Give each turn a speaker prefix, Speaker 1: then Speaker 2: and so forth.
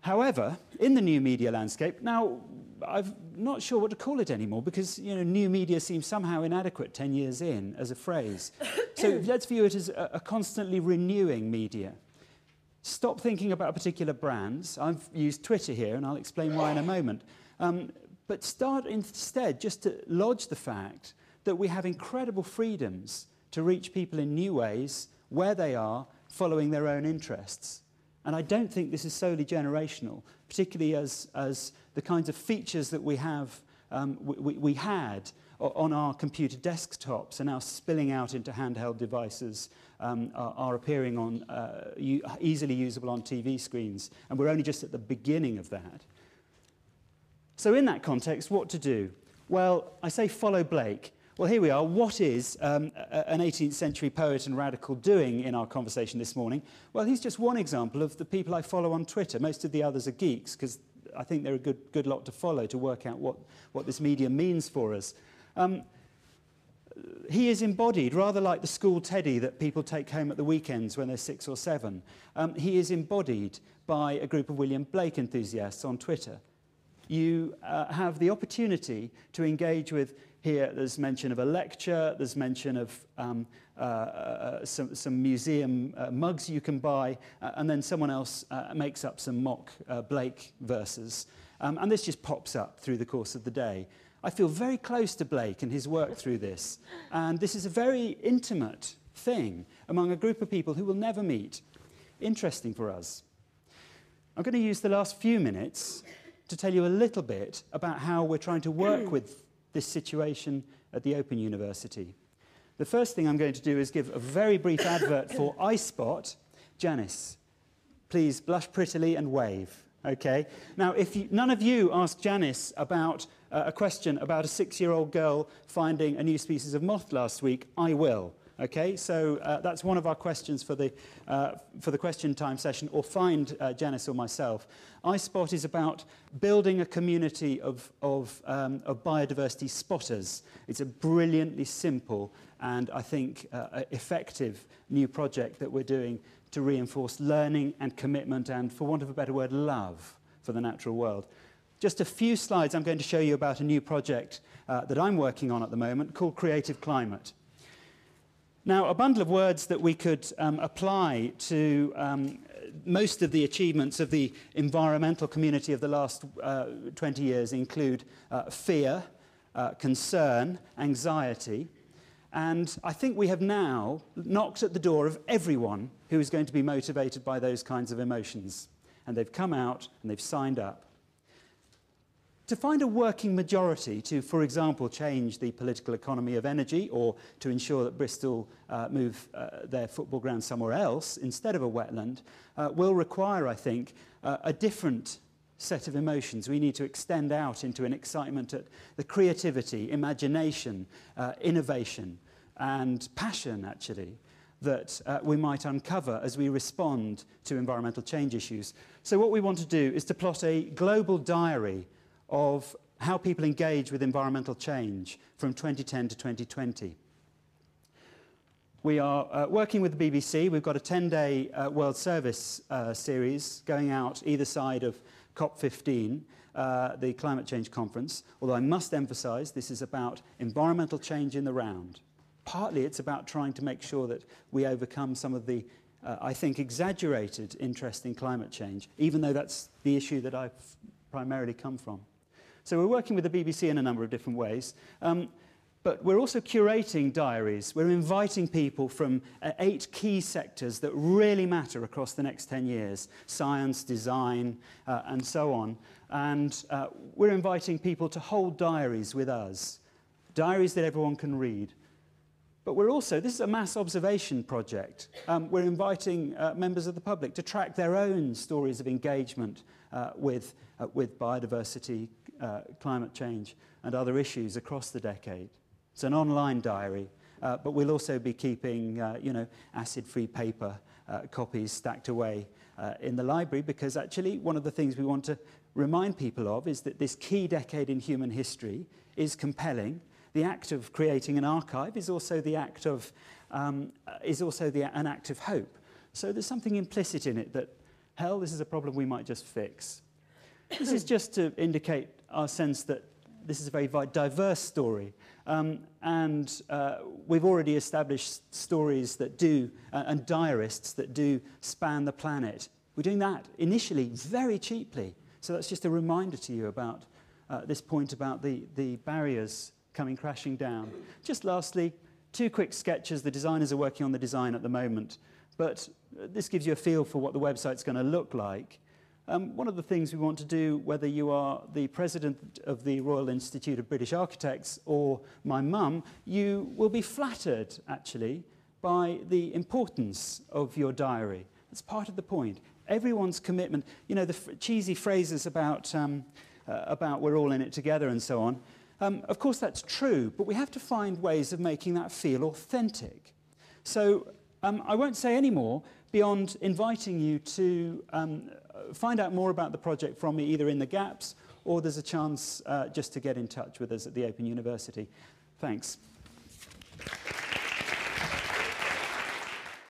Speaker 1: However, in the new media landscape, now I'm not sure what to call it anymore because new media seems somehow inadequate 10 years in as a phrase. So let's view it as a constantly renewing media. Stop thinking about particular brands. I've used Twitter here, and I'll explain why in a moment. But start instead just to lodge the fact that we have incredible freedoms to reach people in new ways, where they are, following their own interests. And I don't think this is solely generational, particularly as the kinds of features that we have, we had on our computer desktops are now spilling out into handheld devices, are appearing on easily usable on TV screens, and we're only just at the beginning of that. So in that context, what to do? Well, I say follow Blake. Well, here we are. What is an 18th century poet and radical doing in our conversation this morning? Well, he's just one example of the people I follow on Twitter. Most of the others are geeks, because I think they're a good lot to follow to work out what this medium means for us. He is embodied, rather like the school teddy that people take home at the weekends when they're 6 or 7. He is embodied by a group of William Blake enthusiasts on Twitter. You have the opportunity to engage with, here there's mention of a lecture, there's mention of some museum mugs you can buy, and then someone else makes up some mock Blake verses. And this just pops up through the course of the day. I feel very close to Blake and his work through this. And this is a very intimate thing among a group of people who will never meet. Interesting for us. I'm going to use the last few minutes to tell you a little bit about how we're trying to work with this situation at the Open University. The first thing I'm going to do is give a very brief advert for iSpot. Janice, please blush prettily and wave. Okay. Now, if none of you asked Janice about a question about a 6-year-old girl finding a new species of moth last week, I will. Okay, so that's one of our questions for the question time session, or find Janice or myself. iSpot is about building a community of biodiversity spotters. It's a brilliantly simple and, I think, effective new project that we're doing to reinforce learning and commitment and, for want of a better word, love for the natural world. Just a few slides I'm going to show you about a new project that I'm working on at the moment called Creative Climate. Now, a bundle of words that we could apply to most of the achievements of the environmental community of the last 20 years include fear, concern, anxiety, and I think we have now knocked at the door of everyone who is going to be motivated by those kinds of emotions. And they've come out and they've signed up. To find a working majority to, for example, change the political economy of energy, or to ensure that Bristol move their football ground somewhere else instead of a wetland, will require, I think, a different set of emotions. We need to extend out into an excitement at the creativity, imagination, innovation, and passion, actually, that we might uncover as we respond to environmental change issues. So what we want to do is to plot a global diary of how people engage with environmental change from 2010 to 2020. We are working with the BBC. We've got a 10-day World Service series going out either side of COP15, the climate change conference, although I must emphasize this is about environmental change in the round. Partly it's about trying to make sure that we overcome some of the, I think, exaggerated interest in climate change, even though that's the issue that I've primarily come from. So we're working with the BBC in a number of different ways, but we're also curating diaries. We're inviting people from 8 key sectors that really matter across the next 10 years, science, design, and so on. And we're inviting people to hold diaries with us, diaries that everyone can read. But we're also, this is a mass observation project. We're inviting members of the public to track their own stories of engagement with biodiversity, climate change, and other issues across the decade. It's an online diary, but we'll also be keeping, acid-free paper copies stacked away in the library, because actually one of the things we want to remind people of is that this key decade in human history is compelling. The act of creating an archive is also the act of an act of hope. So there's something implicit in it that hell, this is a problem we might just fix. This is just to indicate our sense that this is a very diverse story. And we've already established stories that do, and diarists that do span the planet. We're doing that initially very cheaply. So that's just a reminder to you about this point about the barriers coming crashing down. Just lastly, 2 quick sketches. The designers are working on the design at the moment, but this gives you a feel for what the website's going to look like. One of the things we want to do, whether you are the president of the Royal Institute of British Architects or my mum, you will be flattered, actually, by the importance of your diary. That's part of the point. Everyone's commitment, you know, the cheesy phrases about we're all in it together and so on. Of course, that's true, but we have to find ways of making that feel authentic. So I won't say any more beyond inviting you to find out more about the project from me, either in the gaps or there's a chance just to get in touch with us at the Open University. Thanks.